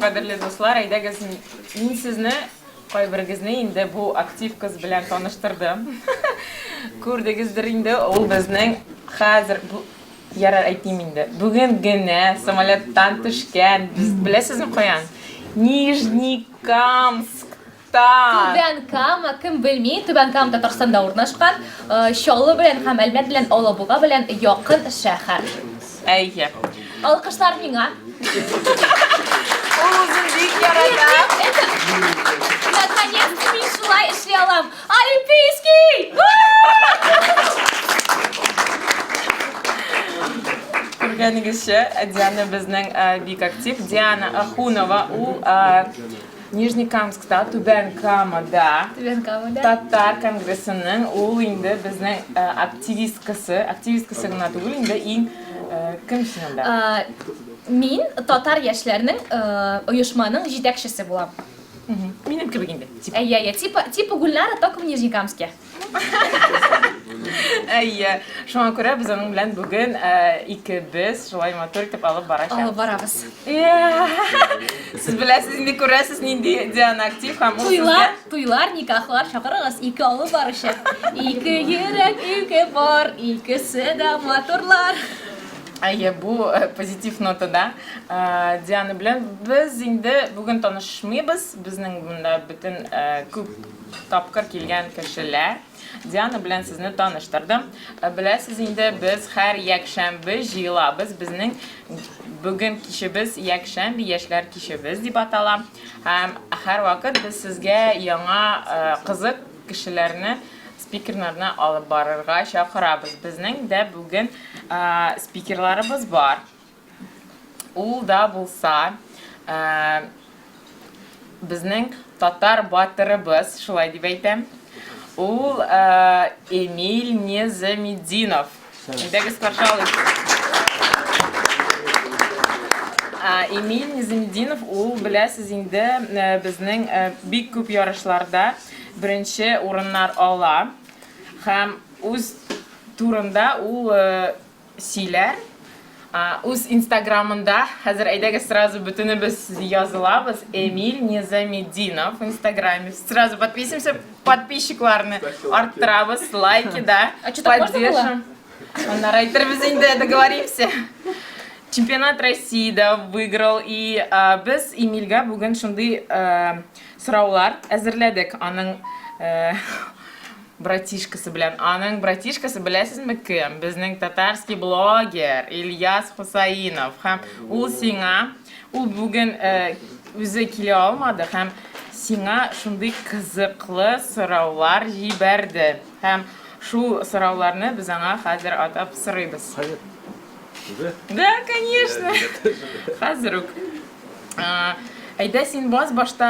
Qadrli do'stlar, aydagaz men sizni qo'ybergizni endi bu aktiv qiz bilan tanishtirdim. Ko'rdingizdir endi u bizning hozir bu yarar aytdim endi. Bugungina samolyotdan tushgan, biz bilasizmi qo'yan? Nijnikamskda. Tubankama kim bilmaydi, Tubankam Tataristonda o'rnashgan, Sholu bilan ham Almat bilan Olabuga bilan yaqin shahar. Ayya. Alqishlar menga. O'zimdek yaradim. Наконец-то men shulay ishlay olaman. Olimpiyskiy! Ko'rganingizcha, Diana bizning bek aktiv. Diana Axunova, u Nijnikamskda, Tubankamada Tatar kongressining u endi bizning aktivistkasi tugul endi eng kim shunda? Men Tatar yoshlarining uyushmaning yetakchisi bo'laman. Menimki endi. Ayya, tipa Gulnara to'kim Nijnikamskka. Ayya, shunga ko'ra biz uning bilan bugun ikimiz shulay motor etib olib boramiz. Olib boramiz. Siz bilasiz, endi ko'rasiz, endi Diana aktiv ham To'ylar, nikohlar, chaqirig'iz, ikki olib borishib. Ikki yurak, ikki bor, ikkisida motorlar. Ayya, bu pozitiv notada Diana bilan biz endi bugun tanishmaymiz. Bizning bunda butun ko'p topqir kelgan kishilar. Diana bilan sizni tanishtirdim. Bilasiz, endi biz har yakshanba yig'ilamiz. Bizning bugun kishimiz yakshanba yoshlar kishimiz deb ataladi. Ham har vaqt biz sizga yangi qiziq kishilarni spikerlarni olib borishga chaqiramiz. Bizning da bugun spikerlarimiz bor. U da bo'lsa bizning Tatar botirimiz, shulay deb aytam. U Emil Nezamedinov. Aydagaz qarshi Emil Nezamedinov, u bilasiz endi bizning bek ko'p yarashlarda birinchi o'rinlar oladi. Ham o'z turida u siylar. O'z Instagramida hozir aydagaz сразу butuni biz yozilamiz. Emil Nezamedinov Instagram'da. Сразу подписчикlarni orttiramiz, лайки да. Поддержим. Нарайтер biz endi договоримся. Чемпионат России выиграл, и biz Emilga bugun shunday so'rovlar hozirladik. Aning bratishkasi bilan. Aning bratishkasi bilasizmi kim? Bizning tatarskiy bloger Ilyas Husainov. Ham u senga, u bugun o'zi kela olmadi, ham senga shunday qiziqli so'rovlar yubordi. Ham shu so'rovlarni biz anga hozir atab so'raymiz. Да, конечно. Hozir. Ayda sen boshda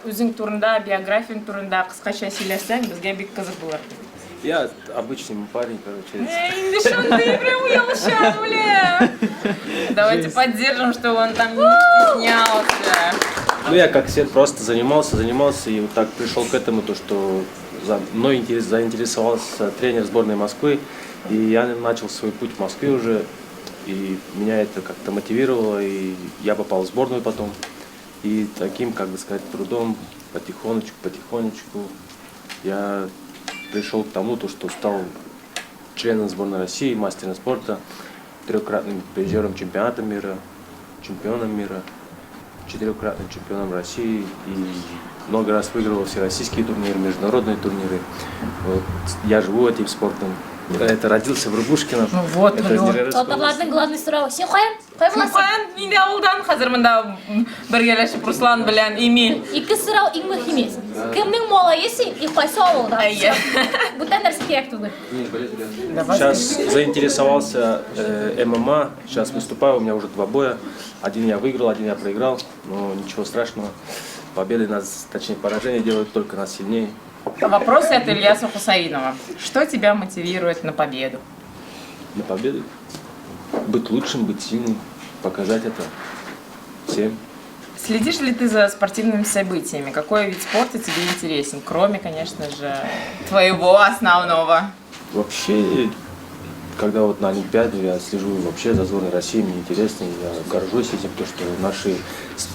o'zing turida, biografiyang turida qisqacha so'zlasang, bizga bek qiziq bo'lardi. Я обычный парень, короче. Endi shunday прям uyoqshan, ular. Давайте поддержим, что он там не стеснялся. Ну, я как все просто занимался, и вот так пришел к этому, то что мной заинтересовался тренер сборной Москвы, и я начал свой путь в Москве уже, и меня это как-то мотивировало, и я попал в сборную потом. И таким, как бы сказать, трудом потихонечку я пришел к тому, что стал членом сборной России, мастером спорта, трехкратным призером чемпионата мира, чемпионом мира, четырехкратным чемпионом России и много раз выигрывал всероссийские турниры, международные турниры. Вот, я живу этим спортом. Это родился в Рыбушкино. Ну вот, Татарларның главный сұрауы. Сен қоян? Қой боласың? Қоян, мен де ауылдан қазір мында біргелешіп Руслан білән Эмиль. Екі сұрау ең мұхим емес. Кімнің молайы сен, и қойса ауылдан. Бұдан нәрсе керек туды. Сейчас заинтересовался ММА, сейчас выступаю, у меня уже 2 боя. Один я выиграл, один я проиграл, но ничего страшного. Победы нас, точнее поражения делают только нас сильнее. Вопрос от Ильяса Хусаинова. Что тебя мотивирует на победу? На победу? Быть лучшим, быть сильным, показать это всем. Следишь ли ты за спортивными событиями? Какой вид спорта тебе интересен? Кроме, конечно же, твоего основного. Вообще, когда вот на Олимпиаде я слежу вообще за сборной России, мне интересно, я горжусь этим, то, что наши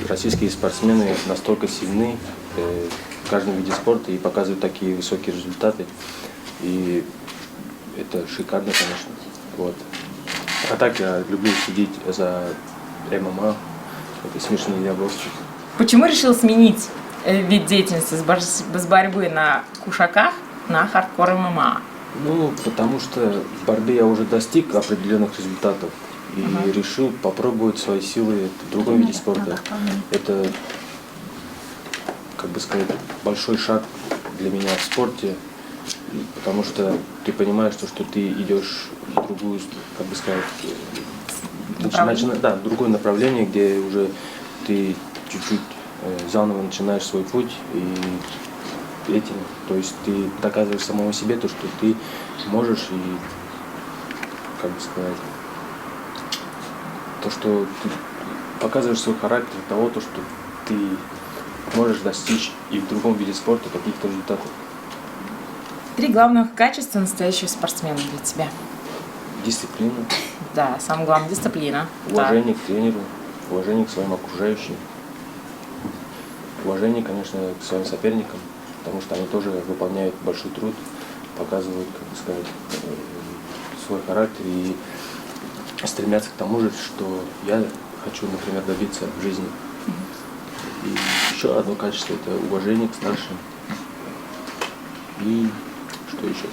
российские спортсмены настолько сильны в каждом виде спорта и показывают такие высокие результаты. И это шикарно, конечно. Вот. А так я люблю следить за ММА, это смешные диаболки. Почему решил сменить вид деятельности с борьбы на кушаках на хардкор ММА? Ну, потому что в борьбе я уже достиг определенных результатов и решил попробовать свои силы в другом виде спорта. Это, как бы сказать, большой шаг для меня в спорте, потому что ты понимаешь, что ты идешь в другую, как бы сказать, в другое направление, где уже ты чуть-чуть заново начинаешь свой путь и этим, то есть ты доказываешь самому себе то, что ты можешь и, как бы сказать, то, что ты показываешь свой характер того, то, что ты можешь достичь и в другом виде спорта каких-то результатов. 3 главных качества настоящего спортсмена для тебя. Дисциплина, Да, самое главное дисциплина. уважение к тренеру, уважение к своим окружающим, уважение, конечно, к своим соперникам, потому что они тоже выполняют большой труд, показывают, как бы сказать, свой характер и стремятся к тому же, что я хочу, например, добиться в жизни. И еще одно качество – это уважение к старшим. И что еще?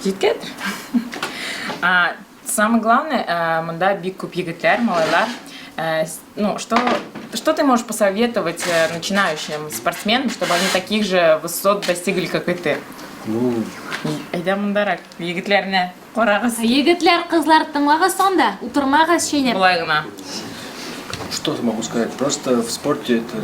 Жеткет. Самое главное, мында бик күп егетлер, малайлар. Ну, что ты можешь посоветовать начинающим спортсменам, чтобы они таких же высот достигли, как и ты? Ну, Айда мындарак, егетлерне карагыз. Егетлер, кызлар, тыңлагыз сонда, утырмагыз шенеп. Былай гына. что могу сказать? Просто в спорте это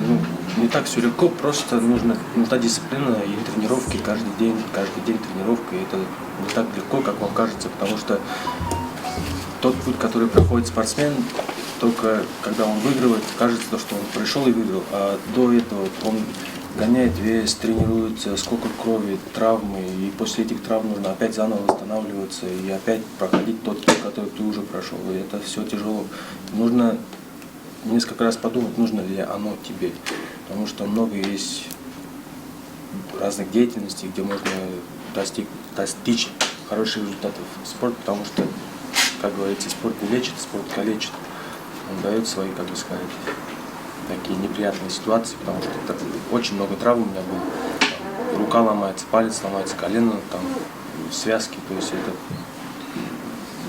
не так все легко, просто нужна дисциплина и тренировки каждый день тренировка. И это не так легко, как вам кажется, потому что тот путь, который проходит спортсмен, только когда он выигрывает, кажется, что он пришел и выиграл, а до этого он гоняет вес, тренируется, сколько крови, травмы, и после этих травм нужно опять заново восстанавливаться и опять проходить тот путь, который ты уже прошел. И это все тяжело. Нужно несколько раз подумать, нужно ли оно тебе, потому что много есть разных деятельностей, где можно достичь хороших результатов. Спорт, потому что, как говорится, спорт не лечит, спорт калечит. Он дает свои, как бы сказать, такие неприятные ситуации, потому что очень много травм у меня было. Рука ломается, палец ломается, колено, там, связки, то есть это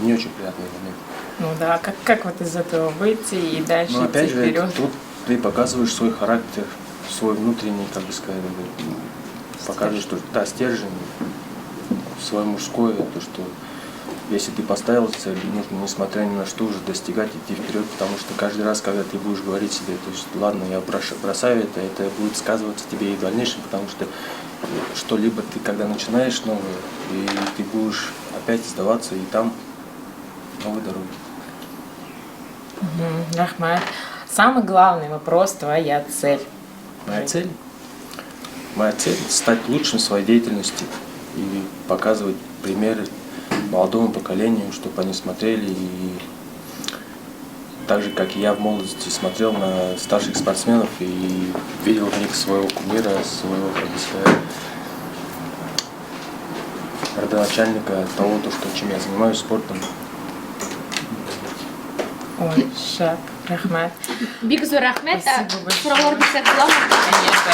не очень приятный момент. Ну да, как вот из этого выйти и дальше Но опять идти же, вперед? тут ты показываешь свой характер, свой внутренний, как бы сказать, показываешь, что да, стержень, свое мужское, то, что если ты поставил цель, нужно, несмотря ни на что, уже достигать, идти вперед, потому что каждый раз, когда ты будешь говорить себе, то есть, ладно, я бросаю это будет сказываться тебе и в дальнейшем, потому что что-либо ты, когда начинаешь новое, и ты будешь опять сдаваться, и там новые дороги. Рахмат. Самый главный вопрос, твоя цель. Моя цель? Моя цель – стать лучшим в своей деятельности и показывать примеры молодому поколению, чтобы они смотрели и так же, как и я в молодости смотрел на старших спортсменов и видел в них своего кумира, своего, как бы сказать, родоначальника того, чем я занимаюсь спортом. Ой, шап, рахмат. Бик зор рахмет. Спасибо большое. Сораулар бисек буламы? Конечно.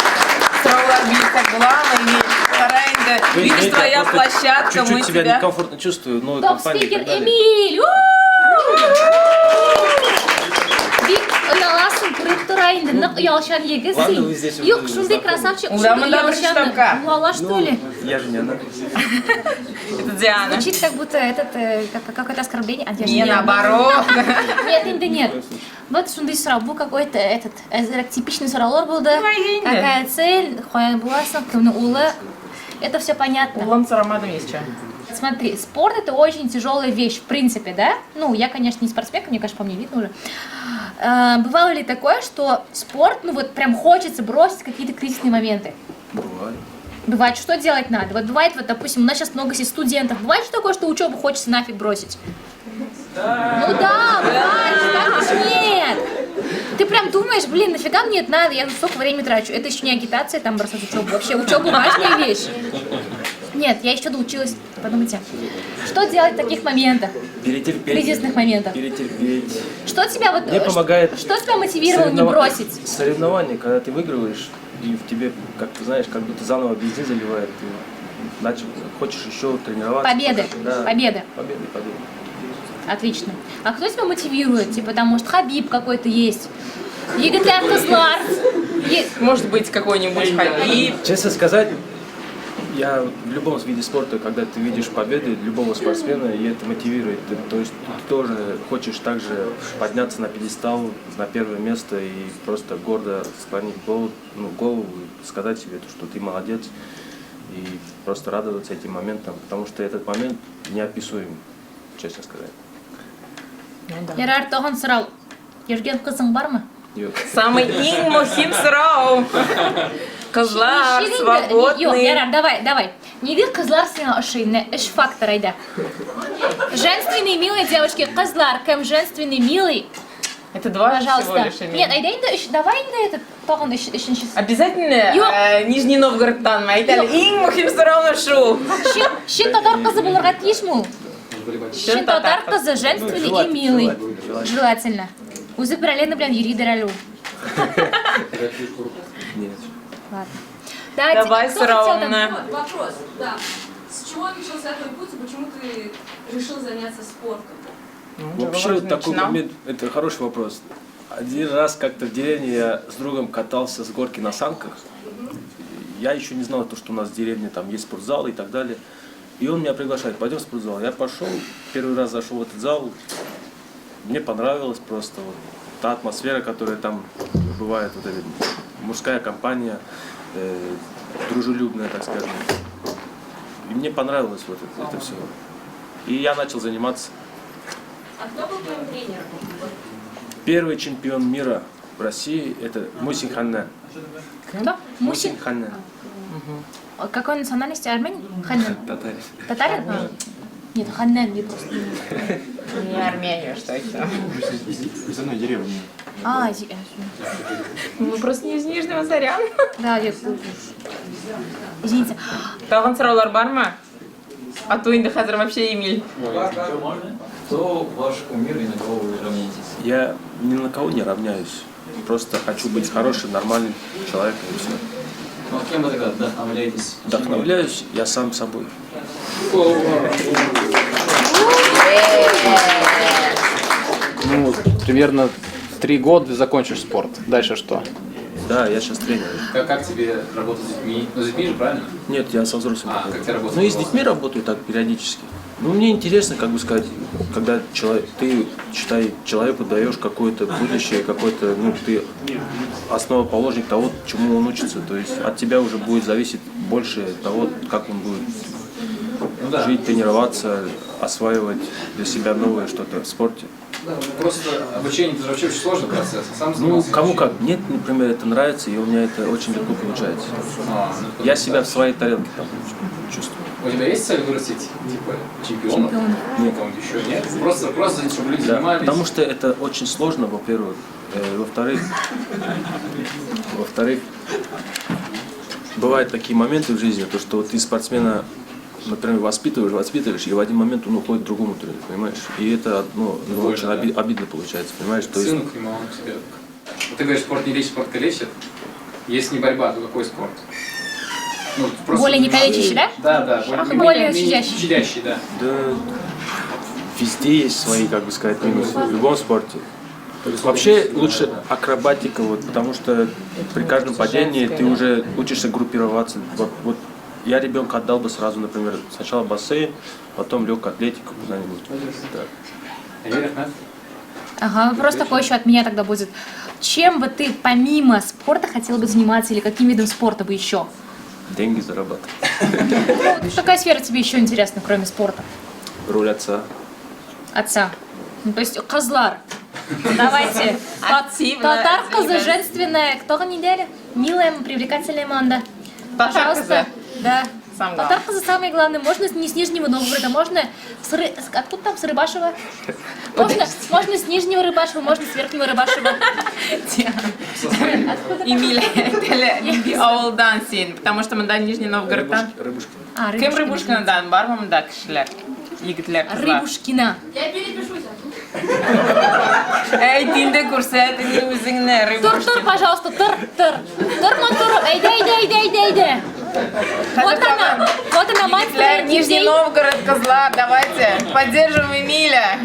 Сраулар бисек буламы, и Караинда, видишь, твоя площадка, мы чуть-чуть себя тебя... некомфортно чувствую, но Топ-спикер Эмиль! Бик ұяласың, күріп тұрайынды, нық ұялшан Ладно, вы егізсің. здесь Yok, уже шундай знакомы. красавчик, Да, мы давай штабка. Уала, что ли? Я же не она. Это Диана. Звучит как будто какое-то оскорбление. А я же Не, не она. наоборот. Нет, инде нет. Вот шундай сұрау, бұл какой-то типичный сұраулар болды. Ой, Какая цель, қоян боласың, кімнің ұлы. Это все понятно. Улан с ароматом есть что? Смотри, спорт это очень тяжелая вещь, в принципе, да? Ну, я, конечно, не спортсменка, мне кажется, по мне видно уже. Бывало ли такое, что спорт, ну вот прям хочется бросить какие-то кризисные моменты? Бывает. Бывает, что делать надо. Вот бывает, вот, допустим, у нас сейчас много студентов. Бывает что такое, что учебу хочется нафиг бросить? Да. Ну да, бывает, как же нет. Ты прям думаешь, блин, нафига мне это надо, я столько времени трачу. Это еще не агитация, там бросать учебу. Вообще, учеба важная вещь. Нет, я еще доучилась. Подумайте, что делать в таких моментах? Перетерпеть. Кризисных моментах. Перетерпеть. Что тебя вот... Мне помогает Что тебя мотивировало не бросить? Соревнования, когда ты выигрываешь, и в тебе, как ты знаешь, как будто заново бензин заливает. Ты хочешь еще тренироваться. Победы. Да. Победы. Победы. Отлично. А кто тебя мотивирует? Типа там, может, Хабиб какой-то есть? Еготлят Козлар. Может быть, какой-нибудь Хабиб. Честно сказать, я в любом виде спорта, когда ты видишь победы любого спортсмена, и это мотивирует. То есть ты тоже хочешь также подняться на пьедестал, на первое место и просто гордо склонить голову и сказать себе, что ты молодец. И просто радоваться этим моментам, потому что этот момент неописуем, честно сказать. Ярар тоғын сұрау. Ерген қызың бар ма? Yok. Самый мухим сұрау. Қызлар, Yok, свободный. Ярар, давай. Неге қызлар сен ошейны? Үш фактор айда. Женственный, милый девушки, қызлар, кем женственный, милый. Это два всего Пожалуйста. лишь имени. Нет, айда инде давай инде этот тоғын үшінші. Обязательно Yok. Нижний Новгородтан ма айтали. Ең мухим сұрауны шу. Шын татар қызы болырға тиіс му? Шын татар қызы женственный и милый. Желательно. Өзі бір әлені білем юридер әлу. Нет. Ладно. Давай кто хотел там- сұрауны. Вот, вопрос, да. С чего начался твой путь и почему ты решил заняться спортом? Вообще такой момент, это хороший вопрос. Один раз как-то в деревне я с другом катался с горки на санках. Я еще не знал, что у нас в деревне там есть спортзал и так далее. И он меня приглашает, пойдем в спортзал. Я пошел, первый раз зашел в этот зал. Мне понравилось просто вот та атмосфера, которая там бывает, вот эта мужская компания, дружелюбная, так скажем. И мне понравилось вот это все. И я начал заниматься. А кто был твоим тренером? Первый чемпион мира в России это Мусин Ханна. Кто? Мусин? Ханна. Какой национальности? Армянин? Ханнан. Татарин. Татарин? Нет, Ханнан, не просто. Не Армения, что еще. Из одной деревни. Мы просто не из Нижнего, сорян. Да, я... Извините. Тағын сұраулар бар ма? А то енді қазір вообще Эмиль. Кто ваш кумир и на кого вы равняетесь? Я ни на кого не равняюсь. Просто хочу быть хорошим, нормальным человеком и все. Ну а кем вы тогда вдохновляетесь? Вдохновляюсь я сам собой. Ну, примерно 3 года закончишь спорт. Дальше что? Да, я сейчас тренер. Как тебе работать с детьми? Ну, с детьми же, правильно? Нет, я со взрослыми. А, как тебе работать? Ну и с детьми работаю так периодически. Ну, мне интересно, как бы сказать, когда ты, считай, человеку даешь какое-то будущее, какой-то, ну, ты основоположник того, чему он учится. То есть от тебя уже будет зависеть больше того, как он будет жить, тренироваться, осваивать для себя новое что-то в спорте. Просто обучение это же вообще очень сложный процесс. Сам Ну, занимался кому обучением. как. Мне, например, это нравится, и у меня это очень легко получается. Я себя в своей тарелке там чувствую. У тебя есть цель вырастить типа чемпионов? Нет, кого-нибудь еще нет. Просто чтобы люди Да, занимались. потому что это очень сложно, во-первых. Во-вторых, бывают такие моменты в жизни, то что ты спортсмена, например, воспитываешь, и в один момент он уходит к другому тренеру, понимаешь? И это очень обидно получается, понимаешь? То есть, Сыну к нему, а он к тебе. Вот ты говоришь, спорт не лечит, спорт калечит. Если не борьба, то какой спорт? Ну, просто- Более не калечащий, да? Да, Более менее щадящий. щадящий, да. да, везде есть свои, как бы сказать, минусы, в любом спорте. Вообще лучше акробатика, вот, потому что при каждом падении ты уже учишься группироваться. Вот я ребенка отдал бы сразу, например, сначала бассейн, потом легкую атлетику куда-нибудь. Да. Веришь, да? Ага, вопрос такой еще от меня тогда будет. Чем бы ты помимо спорта хотел бы заниматься или каким видом спорта бы еще? Деньги зарабатывать. Ну, какая сфера тебе еще интересна, кроме спорта? Роль отца. Отца. Ну, то есть козлар. Давайте. Активно, Татар козы активно. женственная. Кто неделя? Милая, привлекательная Манда. Татар Пожалуйста. Да. Сам Татар қызы самое главное. Можно не с Нижнего Новгорода, можно откуда там, с Рыбашева? Можно с Нижнего Рыбашева, можно с Верхнего Рыбашева. Эмиля, это ауылдан сен, потому что мында Нижний Новгородтан. А, Кем Рыбушкинадан бар ма мында кішілер? Егітлер, қызлар. Рыбушкина. Я перепишусь. Эй, тинде көрсет, өзіңне Тур, пожалуйста, тур. Әйде. Вот она, мать твоя, Нижний Новгород, козла, давайте, поддержим Эмиля.